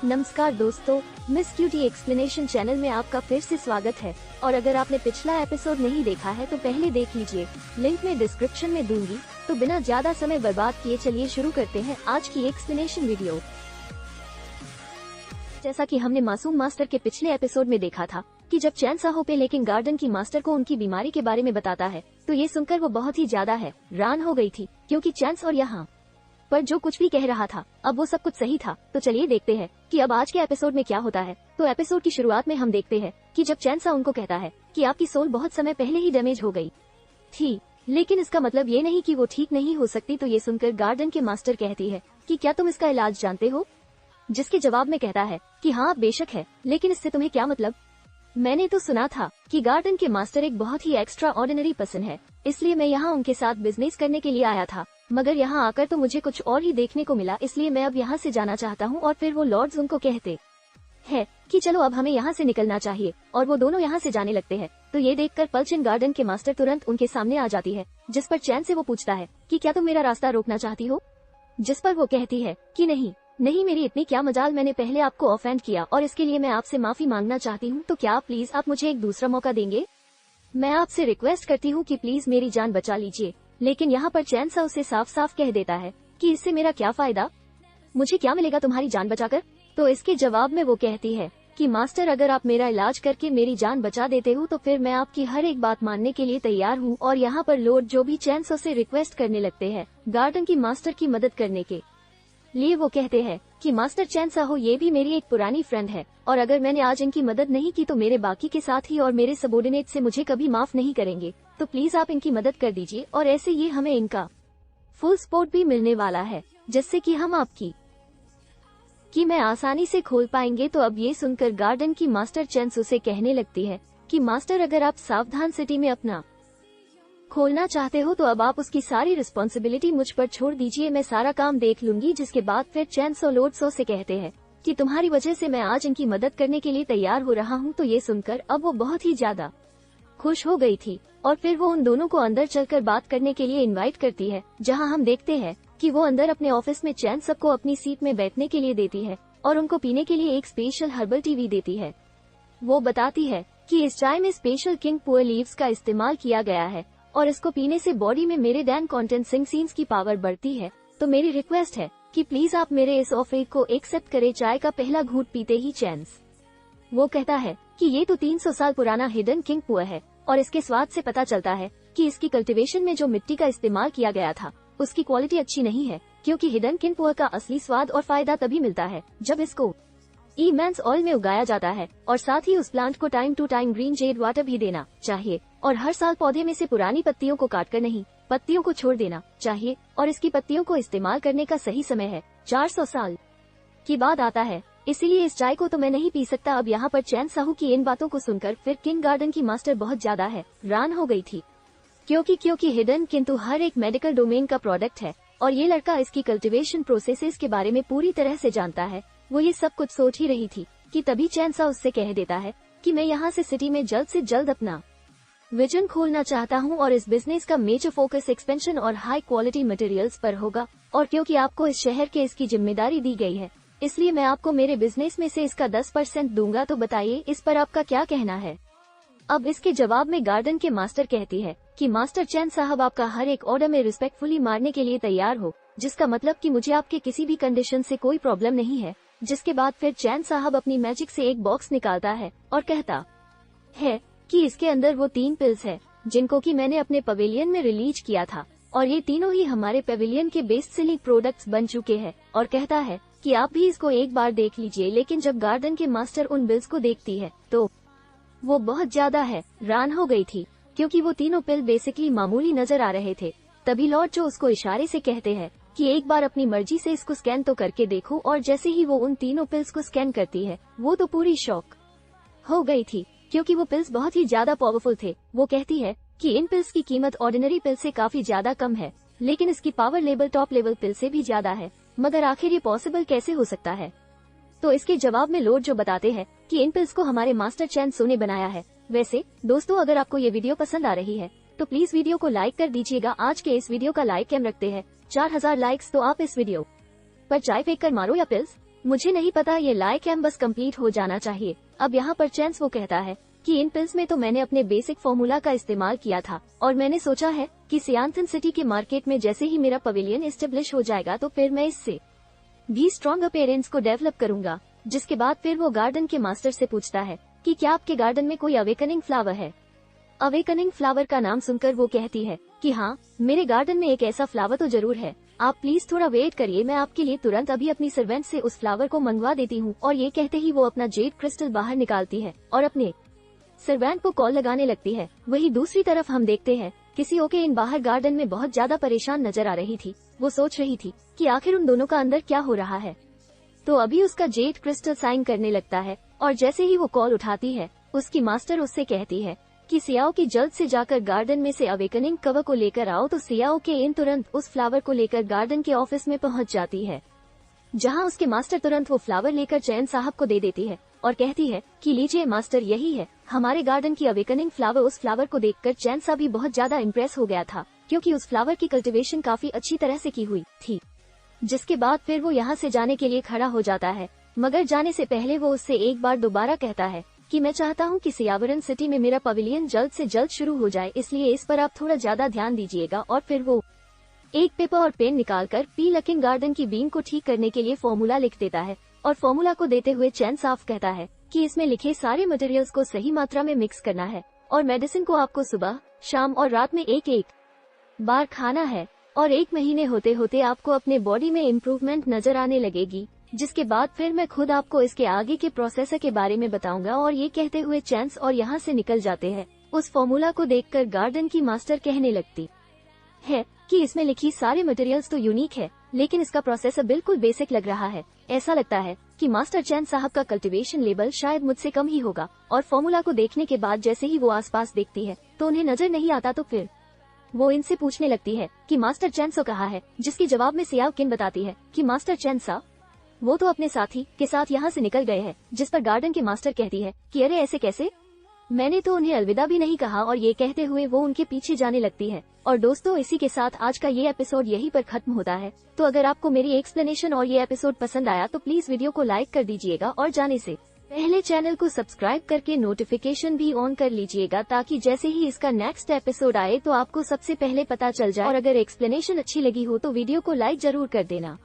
नमस्कार दोस्तों, miss cutie explanation channel में आपका फिर से स्वागत है। और अगर आपने पिछला एपिसोड नहीं देखा है तो पहले देख लीजिए, लिंक में डिस्क्रिप्शन में दूंगी। तो बिना ज्यादा समय बर्बाद किए चलिए शुरू करते हैं आज की एक्सप्लेनेशन वीडियो। जैसा कि हमने मासूम मास्टर के पिछले एपिसोड में देखा था कि जब चैन साहो पे लेकिन गार्डन की मास्टर को उनकी बीमारी के बारे में बताता है तो ये सुनकर वो बहुत ही ज्यादा हैरान हो गई थी, क्योंकि चैंस और यहाँ पर जो कुछ भी कह रहा था अब वो सब कुछ सही था। तो चलिए देखते हैं कि अब आज के एपिसोड में क्या होता है। तो एपिसोड की शुरुआत में हम देखते हैं कि जब चैंसा उनको कहता है कि आपकी सोल बहुत समय पहले ही डैमेज हो गई थी, लेकिन इसका मतलब ये नहीं कि वो ठीक नहीं हो सकती। तो ये सुनकर गार्डन के मास्टर कहती है कि क्या तुम इसका इलाज जानते हो? जिसके जवाब में कहता है कि हाँ बेशक है, लेकिन इससे तुम्हें क्या मतलब? मैंने तो सुना था कि गार्डन के मास्टर एक बहुत ही एक्स्ट्रा ऑर्डिनरी पर्सन है, इसलिए मैं यहाँ उनके साथ बिजनेस करने के लिए आया था, मगर यहाँ आकर तो मुझे कुछ और ही देखने को मिला, इसलिए मैं अब यहाँ से जाना चाहता हूँ। और फिर वो लॉर्ड्स उनको कहते हैं कि चलो अब हमें यहाँ से निकलना चाहिए, और वो दोनों यहाँ से जाने लगते हैं। तो ये देखकर पल्चिन गार्डन के मास्टर तुरंत उनके सामने आ जाती है, जिस पर चैन से वो पूछता है कि क्या तुम मेरा रास्ता रोकना चाहती हो? जिस पर वो कहती है कि नहीं, मेरी इतनी क्या मजाल, मैंने पहले आपको ऑफेंड किया और इसके लिए मैं आपसे माफी मांगना चाहती हूँ। तो क्या प्लीज आप मुझे एक दूसरा मौका देंगे? मैं आपसे रिक्वेस्ट करती हूँ कि प्लीज मेरी जान बचा लीजिए। लेकिन यहाँ पर चैन सा उसे साफ साफ कह देता है कि इससे मेरा क्या फायदा, मुझे क्या मिलेगा तुम्हारी जान बचाकर? तो इसके जवाब में वो कहती है कि मास्टर, अगर आप मेरा इलाज करके मेरी जान बचा देते हो तो फिर मैं आपकी हर एक बात मानने के लिए तैयार हूँ। और यहाँ पर लॉर्ड जो भी चैन सा से रिक्वेस्ट करने लगते हैं गार्डन की मास्टर की मदद करने के लिए। वो कहते हैं कि मास्टर चैन साहो, ये भी मेरी एक पुरानी फ्रेंड है, और अगर मैंने आज इनकी मदद नहीं की तो मेरे बाकी के साथी और मेरे सबोर्डिनेट से मुझे कभी माफ नहीं करेंगे। तो प्लीज आप इनकी मदद कर दीजिए, और ऐसे ये हमें इनका फुल सपोर्ट भी मिलने वाला है, जिससे कि हम आपकी मैं आसानी से खोल पाएंगे। तो अब ये सुनकर गार्डन की मास्टर चैंस उसे कहने लगती है कि मास्टर, अगर आप सावधान सिटी में अपना खोलना चाहते हो तो अब आप उसकी सारी रिस्पॉन्सिबिलिटी मुझ पर छोड़ दीजिए, मैं सारा काम देख लूंगी। जिसके बाद फिर चैंसो लॉर्ड्सो से कहते हैं कि तुम्हारी वजह से मैं आज इनकी मदद करने के लिए तैयार हो रहा हूँ। तो ये सुनकर अब वो बहुत ही ज्यादा खुश हो गई थी, और फिर वो उन दोनों को अंदर चलकर बात करने के लिए इनवाइट करती है, जहाँ हम देखते हैं कि वो अंदर अपने ऑफिस में चैन सबको अपनी सीट में बैठने के लिए देती है और उनको पीने के लिए एक स्पेशल हर्बल टी देती है। वो बताती है कि इस चाय में स्पेशल किंग पुअर लीव्स का इस्तेमाल किया गया है और इसको पीने से बॉडी में मेरे डैन कॉन्टेंट सिंग्स की पावर बढ़ती है। तो मेरी रिक्वेस्ट है कि प्लीज आप मेरे इस ऑफर को एक्सेप्ट करें। चाय का पहला घूंट पीते ही चैंस वो कहता है कि ये तो 300 साल पुराना हिडन किंग पुअर है, और इसके स्वाद से पता चलता है कि इसकी कल्टीवेशन में जो मिट्टी का इस्तेमाल किया गया था उसकी क्वालिटी अच्छी नहीं है, क्योंकि हिडन किंग पुअर का असली स्वाद और फायदा तभी मिलता है जब इसको ईमेंस ऑयल में उगाया जाता है, और साथ ही उस प्लांट को टाइम टू टाइम ग्रीन जेड वाटर भी देना चाहिए, और हर साल पौधे में से पुरानी पत्तियों को काटकर नहीं, पत्तियों को छोड़ देना चाहिए, और इसकी पत्तियों को इस्तेमाल करने का सही समय है 400 साल की बाद आता है, इसीलिए इस चाय को तो मैं नहीं पी सकता। अब यहाँ पर चैन साहू की इन बातों को सुनकर फिर किंग गार्डन की मास्टर बहुत ज्यादा हैरान हो गई थी, क्योंकि हिडन किंतु हर एक मेडिकल डोमेन का प्रोडक्ट है, और ये लड़का इसकी कल्टीवेशन प्रोसेसेस के बारे में पूरी तरह से जानता है। वो ये सब कुछ सोच ही रही थी कि तभी चैंसा उससे कह देता है कि मैं यहाँ से सिटी में जल्द से जल्द अपना विजन खोलना चाहता हूँ, और इस बिजनेस का मेजर फोकस एक्सपेंशन और हाई क्वालिटी मटेरियल्स पर होगा, और क्योंकि आपको इस शहर के इसकी जिम्मेदारी दी गई है, इसलिए मैं आपको मेरे बिजनेस में से इसका 10% दूंगा। तो बताइए इस पर आपका क्या कहना है? अब इसके जवाब में गार्डन के मास्टर कहती है कि मास्टर चैन साहब, आपका हर एक ऑर्डर में रिस्पेक्टफुली मारने के लिए तैयार हो, जिसका मतलब कि मुझे आपके किसी भी कंडीशन से कोई प्रॉब्लम नहीं है। जिसके बाद फिर चैन साहब अपनी मैजिक से एक बॉक्स निकालता है और कहता है कि इसके अंदर वो 3 पिल्स है जिनको कि मैंने अपने पवेलियन में रिलीज किया था, और ये तीनों ही हमारे पवेलियन के बेस्ट सेलिंग प्रोडक्ट्स बन चुके हैं, और कहता है कि आप भी इसको एक बार देख लीजिए। लेकिन जब गार्डन के मास्टर उन बिल्स को देखती है तो वो बहुत ज्यादा हैरान हो गई थी, क्योंकि वो तीनों पिल बेसिकली मामूली नजर आ रहे थे। तभी लॉर्ड जो उसको इशारे से कहते हैं कि एक बार अपनी मर्जी से इसको स्कैन तो करके देखो, और जैसे ही वो उन तीनों पिल्स को स्कैन करती है वो तो पूरी शॉक हो गई थी, क्योंकि वो पिल्स बहुत ही ज्यादा पावरफुल थे। वो कहती है कि इन पिल्स की कीमत ऑर्डिनरी पिल से काफी ज्यादा कम है, लेकिन इसकी पावर लेवल टॉप लेवल पिल से भी ज्यादा है, मगर आखिर ये पॉसिबल कैसे हो सकता है? तो इसके जवाब में लॉर्ड जो बताते हैं कि इन पिल्स को हमारे मास्टर चैन सो ने बनाया है। वैसे दोस्तों, अगर आपको ये वीडियो पसंद आ रही है तो प्लीज वीडियो को लाइक कर दीजिएगा। आज के इस वीडियो का लाइक कैम रखते हैं 4000 लाइक्स, तो आप इस वीडियो पर चाय फेंक कर मारो या पिल्स मुझे नहीं पता, ये लाइक एम बस कंप्लीट हो जाना चाहिए। अब यहाँ पर चैंस वो कहता है कि इन पिल्स में तो मैंने अपने बेसिक फॉर्मूला का इस्तेमाल किया था और मैंने सोचा है कि सियांथन सिटी के मार्केट में जैसे ही मेरा पवेलियन एस्टेब्लिश हो जाएगा तो फिर मैं इससे भी स्ट्रॉन्ग अपीयरेंस को डेवलप करूंगा। जिसके बाद फिर वो गार्डन के मास्टर से पूछता है कि क्या आपके गार्डन में कोई अवेकनिंग फ्लावर है। अवेकनिंग फ्लावर का नाम सुनकर वो कहती है कि हाँ, मेरे गार्डन में एक ऐसा फ्लावर तो जरूर है। आप प्लीज थोड़ा वेट करिए, मैं आपके लिए तुरंत अभी अपनी सर्वेंट से उस फ्लावर को मंगवा देती हूँ। और ये कहते ही वो अपना जेड क्रिस्टल बाहर निकालती है और अपने सर्वेंट को कॉल लगाने लगती है। वही दूसरी तरफ हम देखते हैं किसी ओके इन बाहर गार्डन में बहुत ज्यादा परेशान नजर आ रही थी। वो सोच रही थी कि आखिर उन दोनों का अंदर क्या हो रहा है। तो अभी उसका जेड क्रिस्टल साइन करने लगता है और जैसे ही वो कॉल उठाती है उसकी मास्टर उससे कहती है कि सियाओ की जल्द से जाकर गार्डन में से अवेकनिंग कवर को लेकर आओ। तो सियाओ के इन तुरंत उस फ्लावर को लेकर गार्डन के ऑफिस में पहुंच जाती है, जहां उसके मास्टर तुरंत वो फ्लावर लेकर चैन साहब को दे देती है और कहती है कि लीजिए मास्टर, यही है हमारे गार्डन की अवेकनिंग फ्लावर। उस फ्लावर को देखकर चैन साहब भी बहुत ज्यादा इम्प्रेस हो गया था क्योंकि उस फ्लावर की कल्टीवेशन काफी अच्छी तरह से की हुई थी। जिसके बाद फिर वो यहाँ से जाने के लिए खड़ा हो जाता है, मगर जाने से पहले वो उससे एक बार दोबारा कहता है कि मैं चाहता हूँ कि सियावरन सिटी में मेरा पवेलियन जल्द से जल्द शुरू हो जाए, इसलिए इस पर आप थोड़ा ज्यादा ध्यान दीजिएगा। और फिर वो एक पेपर और पेन निकालकर पी लकिंग गार्डन की बीम को ठीक करने के लिए फॉर्मूला लिख देता है और फॉर्मूला को देते हुए चैन साफ कहता है कि इसमें लिखे सारे मटेरियल्स को सही मात्रा में मिक्स करना है और मेडिसिन को आपको सुबह, शाम और रात में एक एक बार खाना है और 1 महीने होते होते आपको अपने बॉडी में इम्प्रूवमेंट नजर आने लगेगी। जिसके बाद फिर मैं खुद आपको इसके आगे के प्रोसेसर के बारे में बताऊंगा। और ये कहते हुए चैंस और यहाँ से निकल जाते हैं। उस फॉर्मूला को देखकर गार्डन की मास्टर कहने लगती है कि इसमें लिखी सारे मटेरियल्स तो यूनिक है, लेकिन इसका प्रोसेसर बिल्कुल बेसिक लग रहा है। ऐसा लगता है कि मास्टर चैन साहब का कल्टीवेशन लेवल शायद मुझसे कम ही होगा। और फॉर्मूला को देखने के बाद जैसे ही वो आसपास देखती है तो उन्हें नजर नहीं आता, तो फिर वो इनसे पूछने लगती है कि मास्टर चैंसो कहाँ है। जिसके जवाब में सियाओ किन बताती है कि मास्टर चैंसा वो तो अपने साथी के साथ यहाँ से निकल गए हैं। जिस पर गार्डन के मास्टर कहती है कि अरे ऐसे कैसे, मैंने तो उन्हें अलविदा भी नहीं कहा। और ये कहते हुए वो उनके पीछे जाने लगती है। और दोस्तों, इसी के साथ आज का ये एपिसोड यहीं पर खत्म होता है। तो अगर आपको मेरी एक्सप्लेनेशन और ये एपिसोड पसंद आया तो प्लीज वीडियो को लाइक कर दीजिएगा और जाने से पहले चैनल को सब्सक्राइब करके नोटिफिकेशन भी ऑन कर लीजिएगा, ताकि जैसे ही इसका नेक्स्ट एपिसोड आए तो आपको सबसे पहले पता चल जाए। और अगर एक्सप्लेनेशन अच्छी लगी हो तो वीडियो को लाइक जरूर कर देना।